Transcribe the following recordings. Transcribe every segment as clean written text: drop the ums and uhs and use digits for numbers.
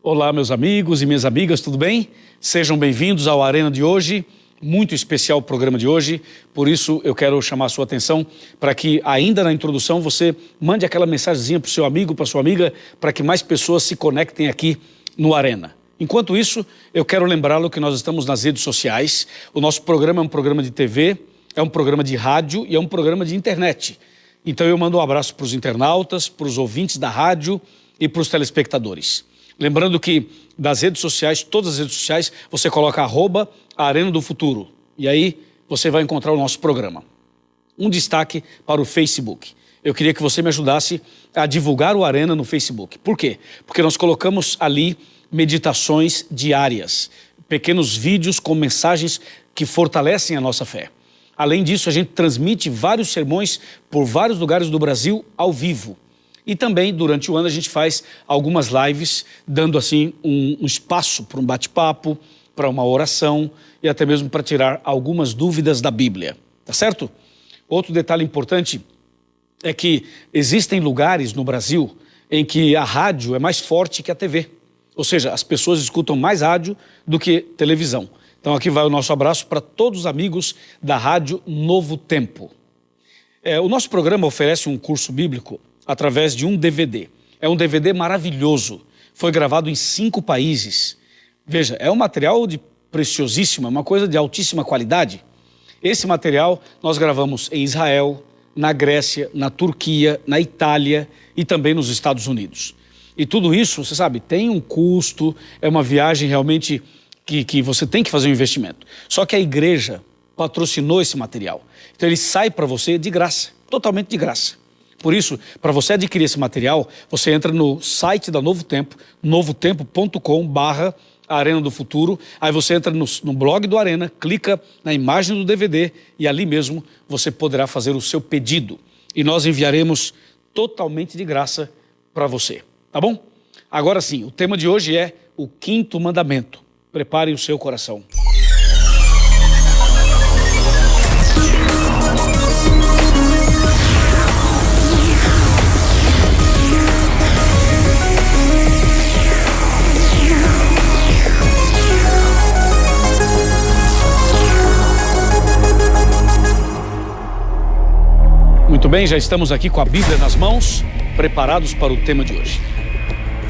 Olá, meus amigos e minhas amigas, tudo bem? Sejam bem-vindos ao Arena de hoje, muito especial o programa de hoje, por isso eu quero chamar a sua atenção para que ainda na introdução você mande aquela mensagenzinha para o seu amigo, para a sua amiga, para que mais pessoas se conectem aqui no Arena. Enquanto isso, eu quero lembrá-lo que nós estamos nas redes sociais, o nosso programa é um programa de TV, é um programa de rádio e é um programa de internet. Então eu mando um abraço para os internautas, para os ouvintes da rádio e para os telespectadores. Lembrando que das redes sociais, todas as redes sociais, você coloca @Arena do Futuro. E aí você vai encontrar o nosso programa. Um destaque para o Facebook. Eu queria que você me ajudasse a divulgar o Arena no Facebook. Por quê? Porque nós colocamos ali meditações diárias, pequenos vídeos com mensagens que fortalecem a nossa fé. Além disso, a gente transmite vários sermões por vários lugares do Brasil ao vivo. E também, durante o ano, a gente faz algumas lives, dando assim um espaço para um bate-papo, para uma oração e até mesmo para tirar algumas dúvidas da Bíblia, tá certo? Outro detalhe importante é que existem lugares no Brasil em que a rádio é mais forte que a TV. Ou seja, as pessoas escutam mais rádio do que televisão. Então aqui vai o nosso abraço para todos os amigos da Rádio Novo Tempo. O nosso programa oferece um curso bíblico através de um DVD. É um DVD maravilhoso. Foi gravado em 5 países. Veja, é um material preciosíssimo, é uma coisa de altíssima qualidade. Esse material nós gravamos em Israel, na Grécia, na Turquia, na Itália e também nos Estados Unidos. E tudo isso, você sabe, tem um custo, é uma viagem realmente que você tem que fazer um investimento. Só que a igreja patrocinou esse material. Então ele sai para você de graça, totalmente de graça. Por isso, para você adquirir esse material, você entra no site da Novo Tempo, novotempo.com/Arena do Futuro. Aí você entra no blog do Arena, clica na imagem do DVD e ali mesmo você poderá fazer o seu pedido. E nós enviaremos totalmente de graça para você, tá bom? Agora sim, o tema de hoje é o 5º mandamento. Prepare o seu coração. Muito bem, já estamos aqui com a Bíblia nas mãos, preparados para o tema de hoje.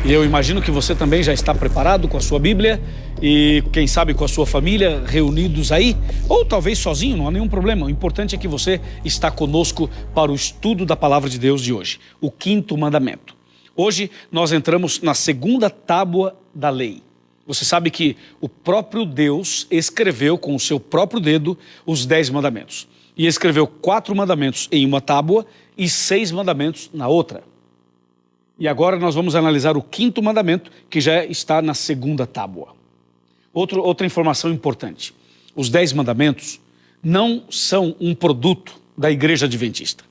E eu imagino que você também já está preparado com a sua Bíblia e, quem sabe, com a sua família, reunidos aí, ou talvez sozinho, não há nenhum problema. O importante é que você está conosco para o estudo da Palavra de Deus de hoje, o 5º mandamento. Hoje nós entramos na 2ª tábua da lei. Você sabe que o próprio Deus escreveu com o seu próprio dedo os 10 mandamentos. E escreveu 4 mandamentos em uma tábua e 6 mandamentos na outra. E agora nós vamos analisar o 5º mandamento, que já está na 2ª tábua. Outra informação importante. Os 10 mandamentos não são um produto da Igreja Adventista.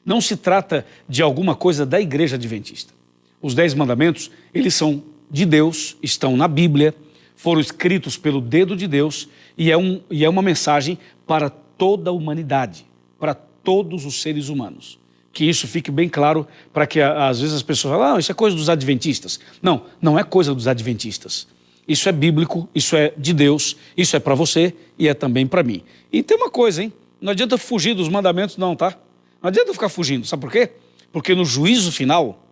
Não se trata de alguma coisa da Igreja Adventista. Os 10 mandamentos, eles são de Deus, estão na Bíblia, foram escritos pelo dedo de Deus e é uma mensagem para toda a humanidade, para todos os seres humanos. Que isso fique bem claro para que às vezes as pessoas falam, isso é coisa dos adventistas. Não, não é coisa dos adventistas. Isso é bíblico, isso é de Deus, isso é para você e é também para mim. E tem uma coisa, hein? Não adianta fugir dos mandamentos não, tá? Não adianta ficar fugindo, sabe por quê? Porque no juízo final,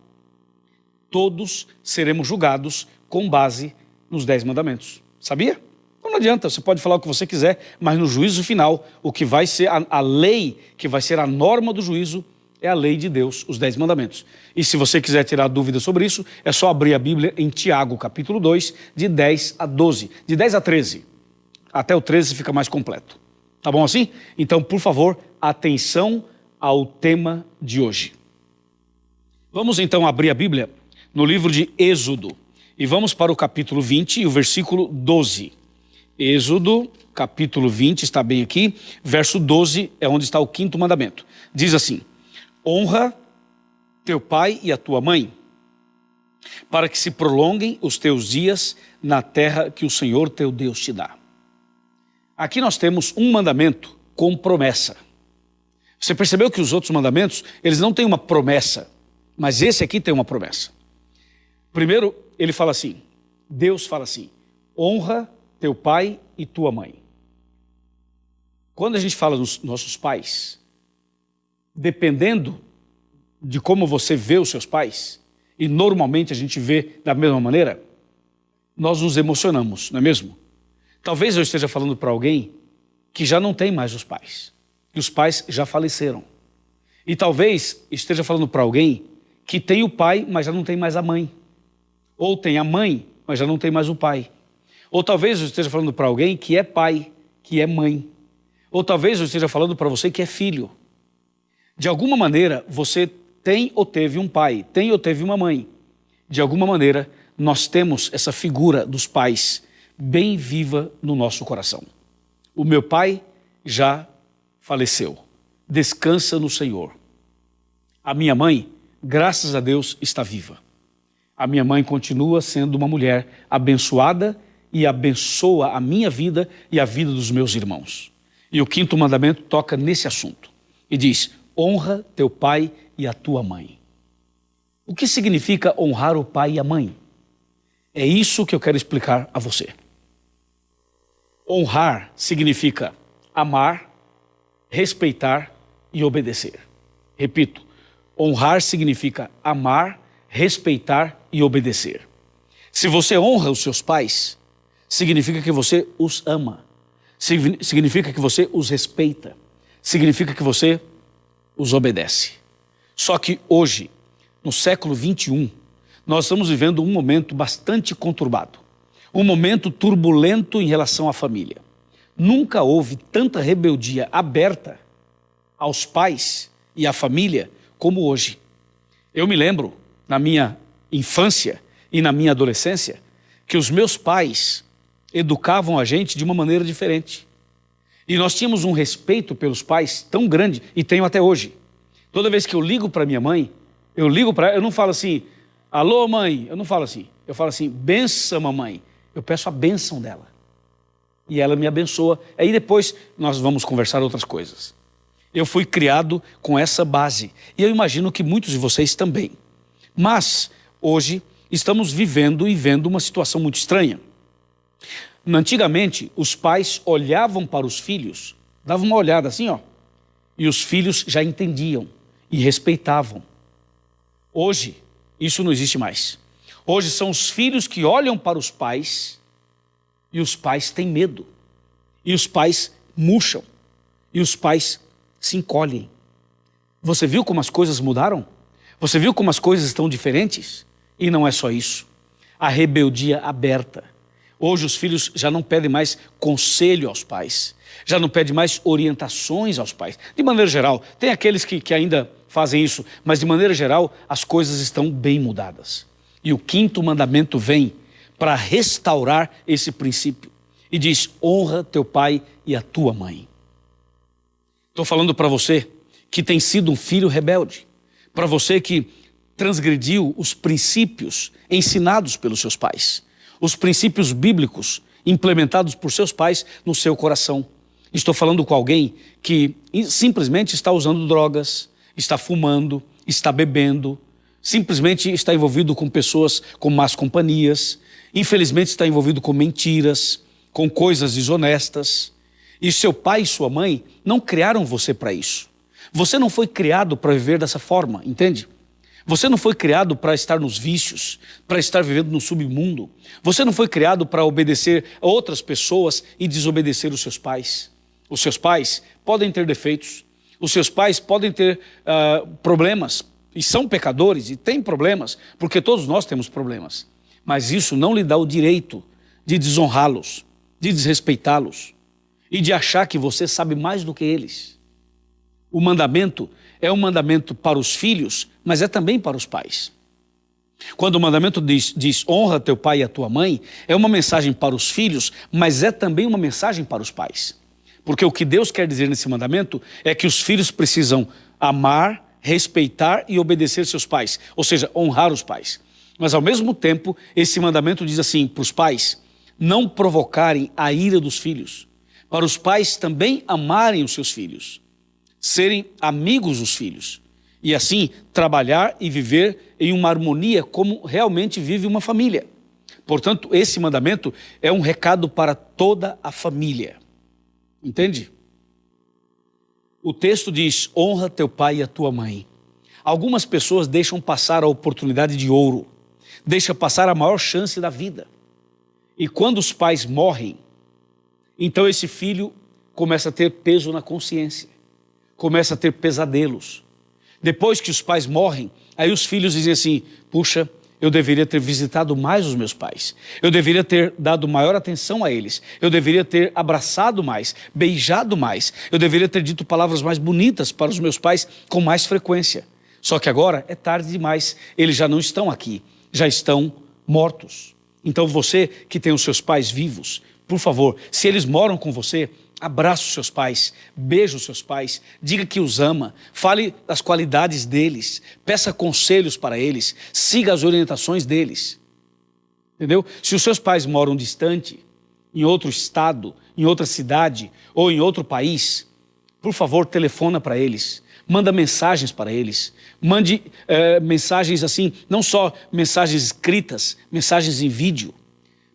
todos seremos julgados com base nos 10 mandamentos. Sabia? Então não adianta, você pode falar o que você quiser, mas no juízo final, o que vai ser a lei, que vai ser a norma do juízo, é a lei de Deus, os 10 mandamentos. E se você quiser tirar dúvida sobre isso, é só abrir a Bíblia em Tiago, capítulo 2, de 10 a 12, de 10 a 13. Até o 13 fica mais completo. Tá bom assim? Então, por favor, atenção ao tema de hoje. Vamos então abrir a Bíblia no livro de Êxodo. E vamos para o capítulo 20 e o versículo 12. Êxodo, capítulo 20, está bem aqui, verso 12 é onde está o 5º mandamento. Diz assim: honra teu pai e a tua mãe, para que se prolonguem os teus dias na terra que o Senhor teu Deus te dá. Aqui nós temos um mandamento com promessa. Você percebeu que os outros mandamentos, eles não têm uma promessa, mas esse aqui tem uma promessa. Primeiro, ele fala assim: Deus fala assim: honra teu pai e tua mãe. Quando a gente fala dos nossos pais, dependendo de como você vê os seus pais, e normalmente a gente vê da mesma maneira, nós nos emocionamos, não é mesmo? Talvez eu esteja falando para alguém que já não tem mais os pais, que os pais já faleceram. E talvez esteja falando para alguém que tem o pai, mas já não tem mais a mãe. Ou tem a mãe, mas já não tem mais o pai. Ou talvez eu esteja falando para alguém que é pai, que é mãe. Ou talvez eu esteja falando para você que é filho. De alguma maneira, você tem ou teve um pai, tem ou teve uma mãe. De alguma maneira, nós temos essa figura dos pais bem viva no nosso coração. O meu pai já faleceu. Descansa no Senhor. A minha mãe, graças a Deus, está viva. A minha mãe continua sendo uma mulher abençoada e abençoa a minha vida e a vida dos meus irmãos. E o 5º mandamento toca nesse assunto e diz: honra teu pai e a tua mãe. O que significa honrar o pai e a mãe? É isso que eu quero explicar a você. Honrar significa amar, respeitar e obedecer. Repito, honrar significa amar, respeitar e obedecer. Se você honra os seus pais, significa que você os ama, significa que você os respeita, significa que você os obedece. Só que hoje, no século 21, nós estamos vivendo um momento bastante conturbado, um momento turbulento em relação à família. Nunca houve tanta rebeldia aberta aos pais e à família como hoje. Eu me lembro, na minha infância e na minha adolescência, que os meus pais educavam a gente de uma maneira diferente. E nós tínhamos um respeito pelos pais tão grande, e tenho até hoje. Toda vez que eu ligo para minha mãe, eu não falo assim: alô mãe, eu não falo assim. Eu falo assim: benção mamãe. Eu peço a bênção dela. E ela me abençoa. Aí depois nós vamos conversar outras coisas. Eu fui criado com essa base. E eu imagino que muitos de vocês também. Mas hoje estamos vivendo e vendo uma situação muito estranha. Antigamente, os pais olhavam para os filhos, davam uma olhada assim, ó, e os filhos já entendiam e respeitavam. Hoje, isso não existe mais. Hoje são os filhos que olham para os pais e os pais têm medo. E os pais murcham. E os pais se encolhem. Você viu como as coisas mudaram? Você viu como as coisas estão diferentes? E não é só isso. A rebeldia aberta. Hoje os filhos já não pedem mais conselho aos pais. Já não pedem mais orientações aos pais. De maneira geral, tem aqueles que ainda fazem isso, mas de maneira geral as coisas estão bem mudadas. E o 5º mandamento vem para restaurar esse princípio. E diz: honra teu pai e a tua mãe. Estou falando para você que tem sido um filho rebelde. Para você que transgrediu os princípios ensinados pelos seus pais. Os princípios bíblicos implementados por seus pais no seu coração. Estou falando com alguém que simplesmente está usando drogas, está fumando, está bebendo, simplesmente está envolvido com pessoas com más companhias, infelizmente está envolvido com mentiras, com coisas desonestas. E seu pai e sua mãe não criaram você para isso. Você não foi criado para viver dessa forma, entende? Você não foi criado para estar nos vícios, para estar vivendo no submundo. Você não foi criado para obedecer a outras pessoas e desobedecer os seus pais. Os seus pais podem ter defeitos. Os seus pais podem ter problemas. E são pecadores e têm problemas, porque todos nós temos problemas. Mas isso não lhe dá o direito de desonrá-los, de desrespeitá-los e de achar que você sabe mais do que eles. O mandamento é um mandamento para os filhos, mas é também para os pais. Quando o mandamento diz honra teu pai e a tua mãe, é uma mensagem para os filhos, mas é também uma mensagem para os pais. Porque o que Deus quer dizer nesse mandamento é que os filhos precisam amar, respeitar e obedecer seus pais, ou seja, honrar os pais. Mas ao mesmo tempo, esse mandamento diz assim para os pais: não provocarem a ira dos filhos, para os pais também amarem os seus filhos, serem amigos dos filhos, e assim trabalhar e viver em uma harmonia como realmente vive uma família. Portanto, esse mandamento é um recado para toda a família. Entende? O texto diz: honra teu pai e a tua mãe. Algumas pessoas deixam passar a oportunidade de ouro, deixam passar a maior chance da vida. E quando os pais morrem, então esse filho começa a ter peso na consciência, começa a ter pesadelos. Depois que os pais morrem, aí os filhos dizem assim: puxa, eu deveria ter visitado mais os meus pais, eu deveria ter dado maior atenção a eles, eu deveria ter abraçado mais, beijado mais, eu deveria ter dito palavras mais bonitas para os meus pais com mais frequência. Só que agora é tarde demais, eles já não estão aqui, já estão mortos. Então você que tem os seus pais vivos, por favor, se eles moram com você, abraça os seus pais, beije os seus pais, diga que os ama, fale das qualidades deles, peça conselhos para eles, siga as orientações deles. Entendeu? Se os seus pais moram distante, em outro estado, em outra cidade ou em outro país, por favor, telefona para eles, manda mensagens para eles, mande mensagens assim, não só mensagens escritas, mensagens em vídeo.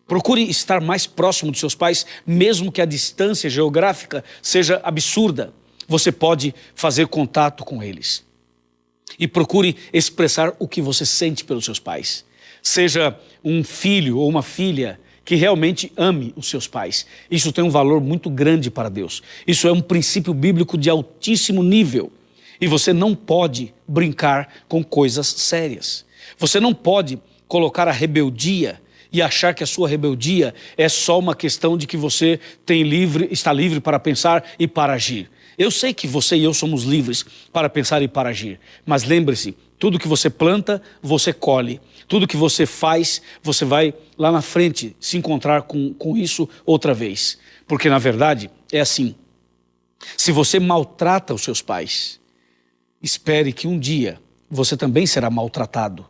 Procure estar mais próximo dos seus pais, mesmo que a distância geográfica seja absurda. Você pode fazer contato com eles. E procure expressar o que você sente pelos seus pais. Seja um filho ou uma filha que realmente ame os seus pais. Isso tem um valor muito grande para Deus. Isso é um princípio bíblico de altíssimo nível. E você não pode brincar com coisas sérias. Você não pode colocar a rebeldia e achar que a sua rebeldia é só uma questão de que você está livre para pensar e para agir. Eu sei que você e eu somos livres para pensar e para agir, mas lembre-se, tudo que você planta, você colhe. Tudo que você faz, você vai lá na frente se encontrar com isso outra vez. Porque na verdade é assim, se você maltrata os seus pais, espere que um dia você também será maltratado.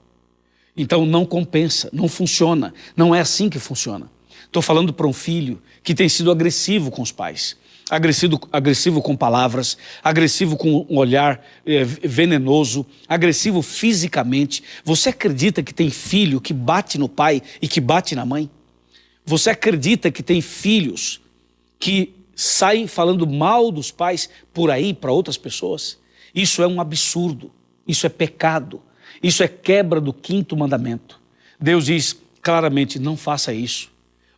Então não compensa, não funciona, não é assim que funciona. Estou falando para um filho que tem sido agressivo com os pais, agressivo com palavras, agressivo com um olhar venenoso, agressivo fisicamente. Você acredita que tem filho que bate no pai e que bate na mãe? Você acredita que tem filhos que saem falando mal dos pais por aí para outras pessoas? Isso é um absurdo, isso é pecado. Isso é quebra do 5º mandamento. Deus diz claramente: não faça isso.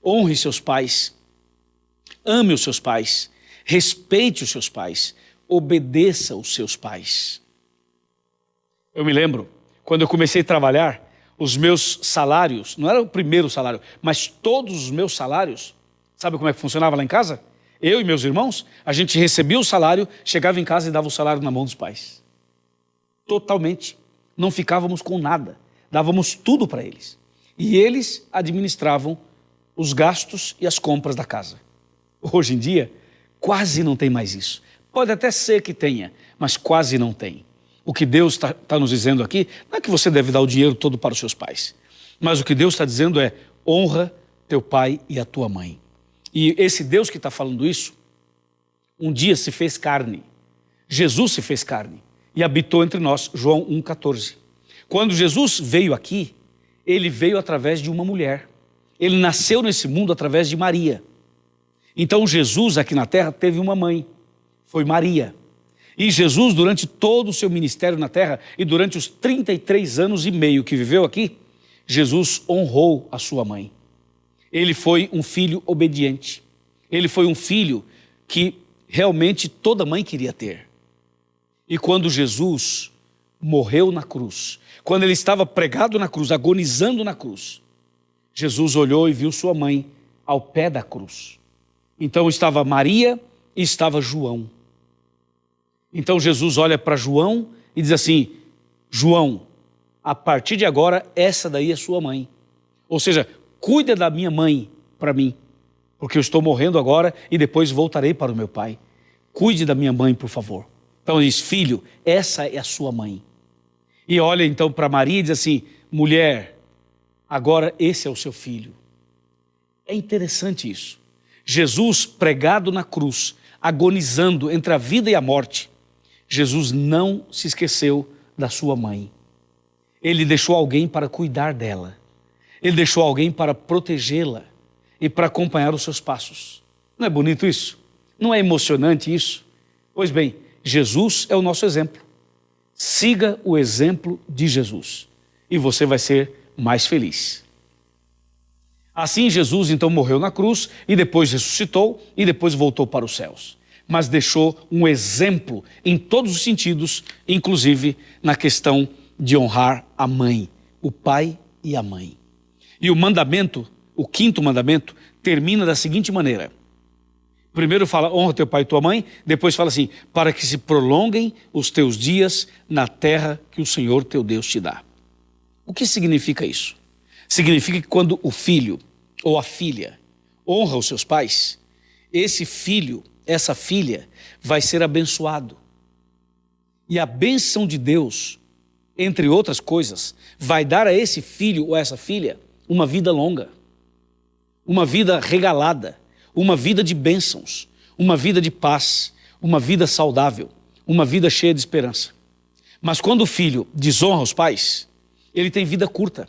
Honre seus pais, ame os seus pais, respeite os seus pais, obedeça os seus pais. Eu me lembro, quando eu comecei a trabalhar, os meus salários, não era o primeiro salário, mas todos os meus salários, sabe como é que funcionava lá em casa? Eu e meus irmãos, a gente recebia o salário, chegava em casa e dava o salário na mão dos pais. Totalmente. Não ficávamos com nada, dávamos tudo para eles. E eles administravam os gastos e as compras da casa. Hoje em dia, quase não tem mais isso. Pode até ser que tenha, mas quase não tem. O que Deus está nos dizendo aqui, não é que você deve dar o dinheiro todo para os seus pais, mas o que Deus está dizendo é: honra teu pai e a tua mãe. E esse Deus que está falando isso, um dia se fez carne. Jesus se fez carne e habitou entre nós, João 1,14. Quando Jesus veio aqui, ele veio através de uma mulher. Ele nasceu nesse mundo através de Maria. Então Jesus aqui na terra teve uma mãe, foi Maria. E Jesus, durante todo o seu ministério na terra e durante os 33 anos e meio que viveu aqui, Jesus honrou a sua mãe. Ele foi um filho obediente. Ele foi um filho que realmente toda mãe queria ter. E quando Jesus morreu na cruz, quando ele estava pregado na cruz, agonizando na cruz, Jesus olhou e viu sua mãe ao pé da cruz. Então estava Maria e estava João. Então Jesus olha para João e diz assim: João, a partir de agora, essa daí é sua mãe. Ou seja, cuida da minha mãe para mim, porque eu estou morrendo agora e depois voltarei para o meu pai. Cuide da minha mãe, por favor. Então ele diz: filho, essa é a sua mãe. E olha então para Maria e diz assim: mulher, agora esse é o seu filho. É interessante isso. Jesus pregado na cruz, agonizando entre a vida e a morte, Jesus não se esqueceu da sua mãe. Ele deixou alguém para cuidar dela. Ele deixou alguém para protegê-la e para acompanhar os seus passos. Não é bonito isso? Não é emocionante isso? Pois bem, Jesus é o nosso exemplo. Siga o exemplo de Jesus e você vai ser mais feliz. Assim, Jesus então morreu na cruz e depois ressuscitou e depois voltou para os céus. Mas deixou um exemplo em todos os sentidos, inclusive na questão de honrar a mãe, o pai e a mãe. E o mandamento, o quinto mandamento, termina da seguinte maneira. Primeiro fala, honra teu pai e tua mãe, depois fala assim, para que se prolonguem os teus dias na terra que o Senhor teu Deus te dá. O que significa isso? Significa que quando o filho ou a filha honra os seus pais, esse filho, essa filha vai ser abençoado. E a bênção de Deus, entre outras coisas, vai dar a esse filho ou a essa filha uma vida longa, uma vida regalada, uma vida de bênçãos, uma vida de paz, uma vida saudável, uma vida cheia de esperança. Mas quando o filho desonra os pais, ele tem vida curta.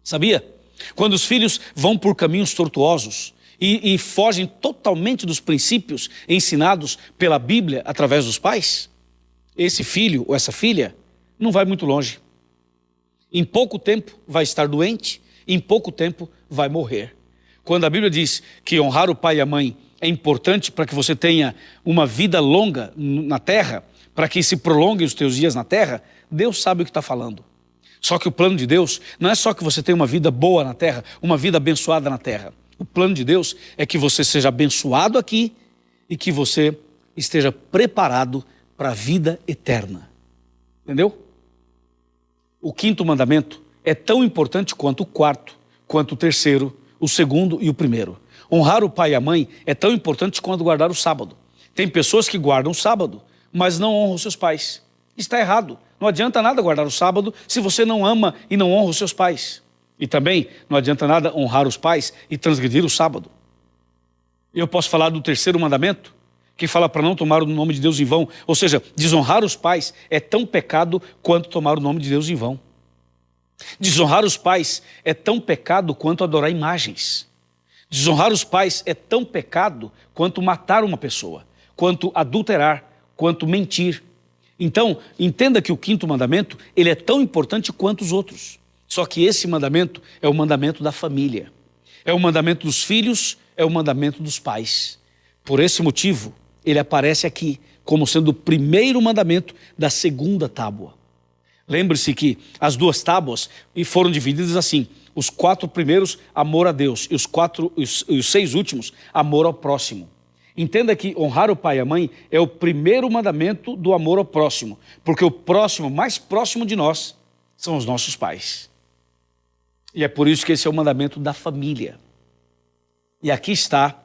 Sabia? Quando os filhos vão por caminhos tortuosos e fogem totalmente dos princípios ensinados pela Bíblia através dos pais, esse filho ou essa filha não vai muito longe. Em pouco tempo vai estar doente, em pouco tempo vai morrer. Quando a Bíblia diz que honrar o pai e a mãe é importante para que você tenha uma vida longa na terra, para que se prolonguem os teus dias na terra, Deus sabe o que está falando. Só que o plano de Deus não é só que você tenha uma vida boa na terra, uma vida abençoada na terra. O plano de Deus é que você seja abençoado aqui e que você esteja preparado para a vida eterna. Entendeu? O quinto mandamento é tão importante quanto o quarto, quanto o terceiro, o segundo e o primeiro. Honrar o pai e a mãe é tão importante quanto guardar o sábado. Tem pessoas que guardam o sábado, mas não honram os seus pais. Está errado. Não adianta nada guardar o sábado se você não ama e não honra os seus pais. E também não adianta nada honrar os pais e transgredir o sábado. Eu posso falar do terceiro mandamento, que fala para não tomar o nome de Deus em vão. Ou seja, desonrar os pais é tão pecado quanto tomar o nome de Deus em vão. Desonrar os pais é tão pecado quanto adorar imagens. Desonrar os pais é tão pecado quanto matar uma pessoa, quanto adulterar, quanto mentir. Então, entenda que o quinto mandamento, ele é tão importante quanto os outros. Só que esse mandamento é o mandamento da família. É o mandamento dos filhos, é o mandamento dos pais. Por esse motivo, ele aparece aqui como sendo o primeiro mandamento da segunda tábua. Lembre-se que as duas tábuas foram divididas assim. Os 4 primeiros, amor a Deus. E os 6 últimos, amor ao próximo. Entenda que honrar o pai e a mãe é o primeiro mandamento do amor ao próximo. Porque o próximo, mais próximo de nós, são os nossos pais. E é por isso que esse é o mandamento da família. E aqui está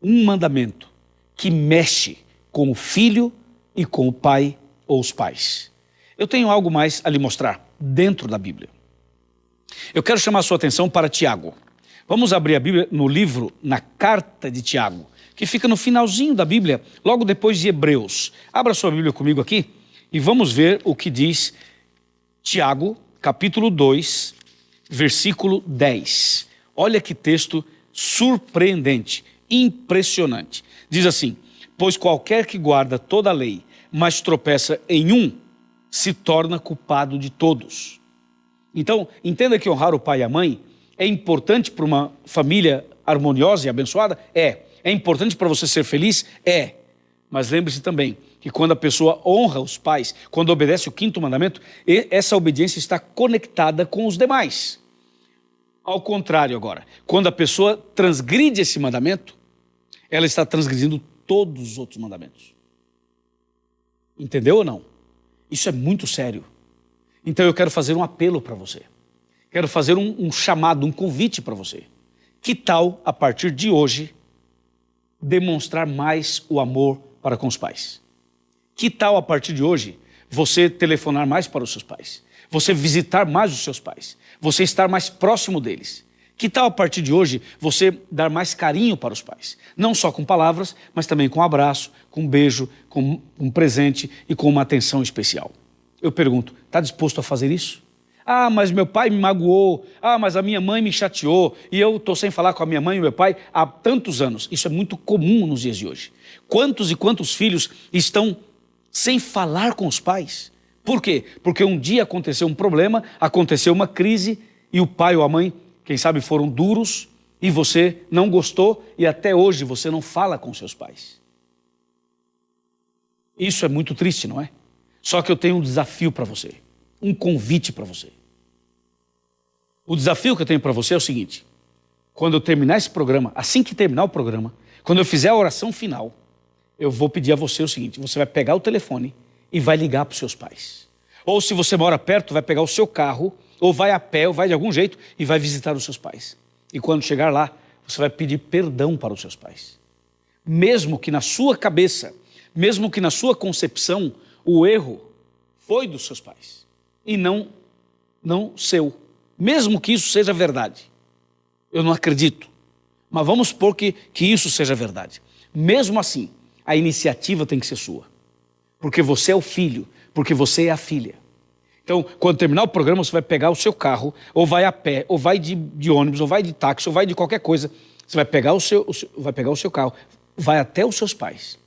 um mandamento que mexe com o filho e com o pai ou os pais. Eu tenho algo mais a lhe mostrar dentro da Bíblia. Eu quero chamar a sua atenção para Tiago. Vamos abrir a Bíblia no livro, na carta de Tiago, que fica no finalzinho da Bíblia, logo depois de Hebreus. Abra sua Bíblia comigo aqui e vamos ver o que diz Tiago, capítulo 2, versículo 10. Olha que texto surpreendente, impressionante. Diz assim, pois qualquer que guarda toda a lei, mas tropeça em um, se torna culpado de todos. Então, entenda que honrar o pai e a mãe é importante para uma família harmoniosa e abençoada? É. É importante para você ser feliz? É. Mas lembre-se também que quando a pessoa honra os pais, quando obedece o quinto mandamento, essa obediência está conectada com os demais. Ao contrário agora, quando a pessoa transgride esse mandamento, ela está transgredindo todos os outros mandamentos. Entendeu ou não? Isso é muito sério. Então eu quero fazer um apelo para você. Quero fazer um chamado, um convite para você. Que tal, a partir de hoje, demonstrar mais o amor para com os pais? Que tal, a partir de hoje, você telefonar mais para os seus pais? Você visitar mais os seus pais? Você estar mais próximo deles? Que tal, a partir de hoje, você dar mais carinho para os pais? Não só com palavras, mas também com um abraço, com um beijo, com um presente e com uma atenção especial. Eu pergunto, está disposto a fazer isso? Ah, mas meu pai me magoou. Ah, mas a minha mãe me chateou. E eu estou sem falar com a minha mãe e meu pai há tantos anos. Isso é muito comum nos dias de hoje. Quantos e quantos filhos estão sem falar com os pais? Por quê? Porque um dia aconteceu um problema, aconteceu uma crise e o pai ou a mãe, quem sabe, foram duros e você não gostou e até hoje você não fala com seus pais. Isso é muito triste, não é? Só que eu tenho um desafio para você, um convite para você. O desafio que eu tenho para você é o seguinte: quando eu terminar esse programa, assim que terminar o programa, quando eu fizer a oração final, eu vou pedir a você o seguinte: você vai pegar o telefone e vai ligar para os seus pais. Ou se você mora perto, vai pegar o seu carro, ou vai a pé, ou vai de algum jeito e vai visitar os seus pais. E quando chegar lá, você vai pedir perdão para os seus pais. Mesmo que na sua cabeça, mesmo que na sua concepção, o erro foi dos seus pais e não seu. Mesmo que isso seja verdade. Eu não acredito, mas vamos supor que isso seja verdade. Mesmo assim, a iniciativa tem que ser sua. Porque você é o filho, porque você é a filha. Então, quando terminar o programa, você vai pegar o seu carro, ou vai a pé, ou vai de ônibus, ou vai de táxi, ou vai de qualquer coisa. Você vai pegar o seu carro, vai até os seus pais.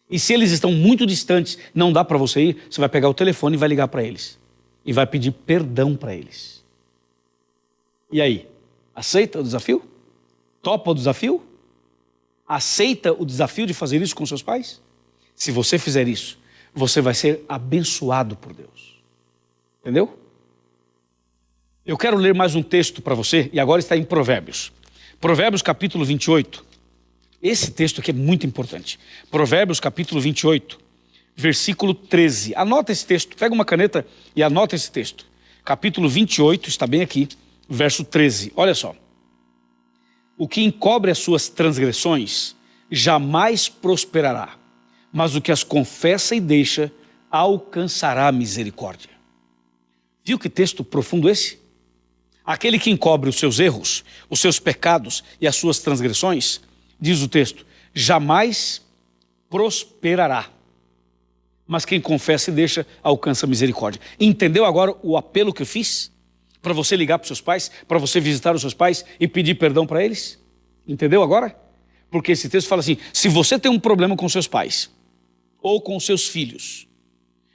E se eles estão muito distantes, não dá para você ir, você vai pegar o telefone e vai ligar para eles. E vai pedir perdão para eles. E aí, aceita o desafio? Topa o desafio? Aceita o desafio de fazer isso com seus pais? Se você fizer isso, você vai ser abençoado por Deus. Entendeu? Eu quero ler mais um texto para você, e agora está em Provérbios. Provérbios capítulo 28. Esse texto aqui é muito importante. Provérbios capítulo 28, versículo 13. Anota esse texto, pega uma caneta e anota esse texto. Capítulo 28, está bem aqui, verso 13. Olha só. O que encobre as suas transgressões jamais prosperará, mas o que as confessa e deixa alcançará misericórdia. Viu que texto profundo esse? Aquele que encobre os seus erros, os seus pecados e as suas transgressões, diz o texto, jamais prosperará. Mas quem confessa e deixa, alcança misericórdia. Entendeu agora o apelo que eu fiz? Para você ligar para os seus pais, para você visitar os seus pais e pedir perdão para eles? Entendeu agora? Porque esse texto fala assim, se você tem um problema com seus pais, ou com seus filhos,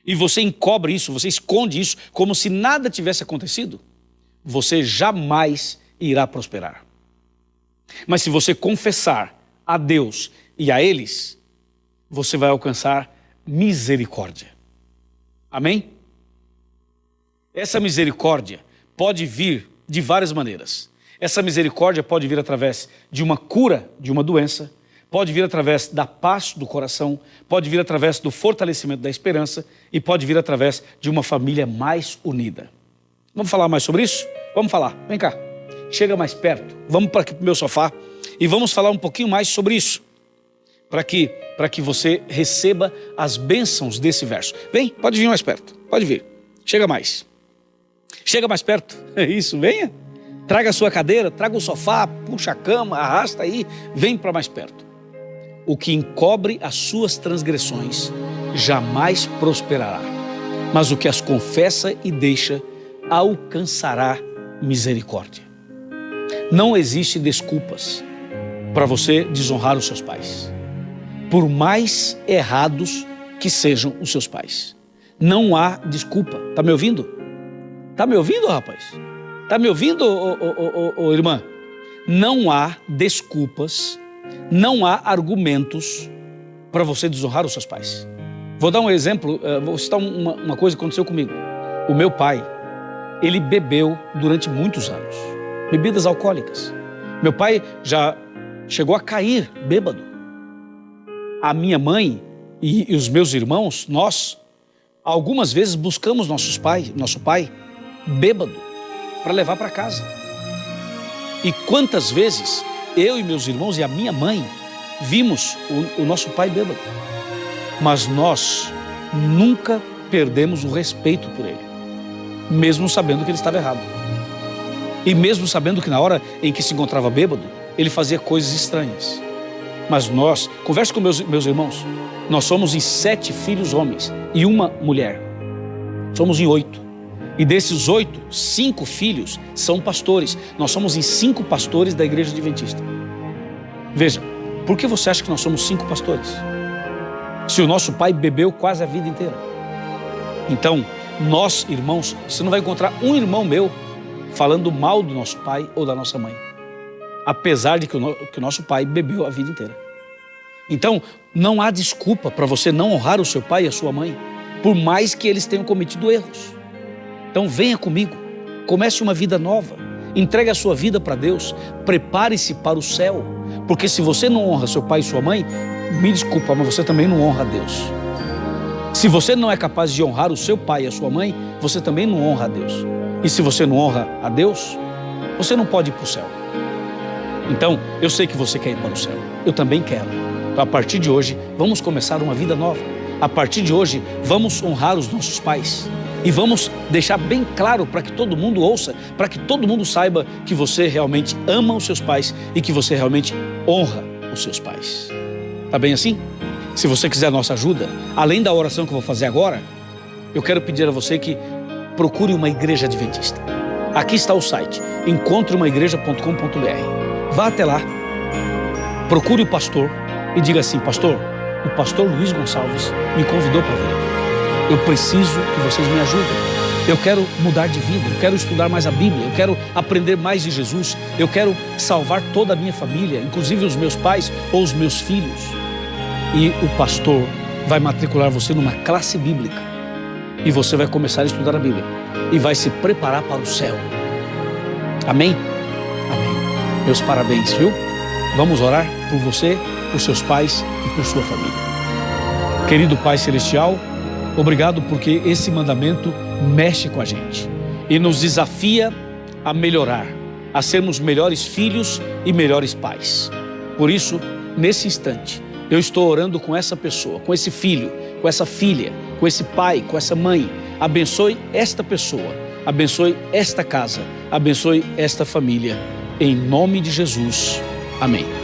e você encobre isso, você esconde isso, como se nada tivesse acontecido, você jamais irá prosperar. Mas se você confessar a Deus e a eles, você vai alcançar misericórdia. Amém? Essa misericórdia pode vir de várias maneiras. Essa misericórdia pode vir através de uma cura de uma doença, pode vir através da paz do coração, pode vir através do fortalecimento da esperança e pode vir através de uma família mais unida. Vamos falar mais sobre isso? Vamos falar. Vem cá. Chega mais perto. Vamos para aqui para o meu sofá e vamos falar um pouquinho mais sobre isso. Para que você receba as bênçãos desse verso. Vem, pode vir mais perto. Pode vir. Chega mais. Chega mais perto. É isso, venha. Traga a sua cadeira, traga o sofá, puxa a cama, arrasta aí, vem para mais perto. O que encobre as suas transgressões jamais prosperará, mas o que as confessa e deixa alcançará misericórdia. Não existe desculpas para você desonrar os seus pais, por mais errados que sejam os seus pais. Não há desculpa. Tá me ouvindo? Tá me ouvindo, rapaz? Tá me ouvindo, irmã? Não há desculpas, não há argumentos para você desonrar os seus pais. Vou dar um exemplo, vou citar uma coisa que aconteceu comigo. O meu pai, ele bebeu durante muitos anos, bebidas alcoólicas. Meu pai já chegou a cair bêbado. A minha mãe e os meus irmãos, nós, algumas vezes buscamos nosso pai bêbado para levar para casa. E quantas vezes eu e meus irmãos e a minha mãe vimos o nosso pai bêbado. Mas nós nunca perdemos o respeito por ele, mesmo sabendo que ele estava errado. E mesmo sabendo que na hora em que se encontrava bêbado, ele fazia coisas estranhas. Mas nós, converso com meus irmãos, nós somos em 7 filhos homens e uma mulher. Somos em 8. E desses 8, 5 filhos são pastores. Nós somos em 5 pastores da Igreja Adventista. Veja, por que você acha que nós somos 5 pastores? Se o nosso pai bebeu quase a vida inteira. Então, nós, irmãos, você não vai encontrar um irmão meu falando mal do nosso pai ou da nossa mãe. Apesar de que o nosso pai bebeu a vida inteira. Então, não há desculpa para você não honrar o seu pai e a sua mãe, por mais que eles tenham cometido erros. Então, venha comigo, comece uma vida nova, entregue a sua vida para Deus, prepare-se para o céu, porque se você não honra seu pai e sua mãe, me desculpa, mas você também não honra a Deus. Se você não é capaz de honrar o seu pai e a sua mãe, você também não honra a Deus. E se você não honra a Deus, você não pode ir para o céu. Então, eu sei que você quer ir para o céu. Eu também quero. Então, a partir de hoje, vamos começar uma vida nova. A partir de hoje, vamos honrar os nossos pais. E vamos deixar bem claro para que todo mundo ouça, para que todo mundo saiba que você realmente ama os seus pais e que você realmente honra os seus pais. Tá bem assim? Se você quiser a nossa ajuda, além da oração que eu vou fazer agora, eu quero pedir a você que procure uma igreja adventista. Aqui está o site, encontreumaigreja.com.br. Vá até lá, procure o pastor e diga assim: pastor, o pastor Luiz Gonçalves me convidou para vir aqui. Eu preciso que vocês me ajudem. Eu quero mudar de vida, eu quero estudar mais a Bíblia, eu quero aprender mais de Jesus, eu quero salvar toda a minha família, inclusive os meus pais ou os meus filhos. E o pastor vai matricular você numa classe bíblica e você vai começar a estudar a Bíblia e vai se preparar para o céu. Amém? Amém. Meus parabéns, viu? Vamos orar por você, por seus pais e por sua família. Querido Pai Celestial, obrigado porque esse mandamento mexe com a gente e nos desafia a melhorar, a sermos melhores filhos e melhores pais. Por isso, nesse instante, eu estou orando com essa pessoa, com esse filho, com essa filha, com esse pai, com essa mãe. Abençoe esta pessoa, abençoe esta casa, abençoe esta família. Em nome de Jesus. Amém.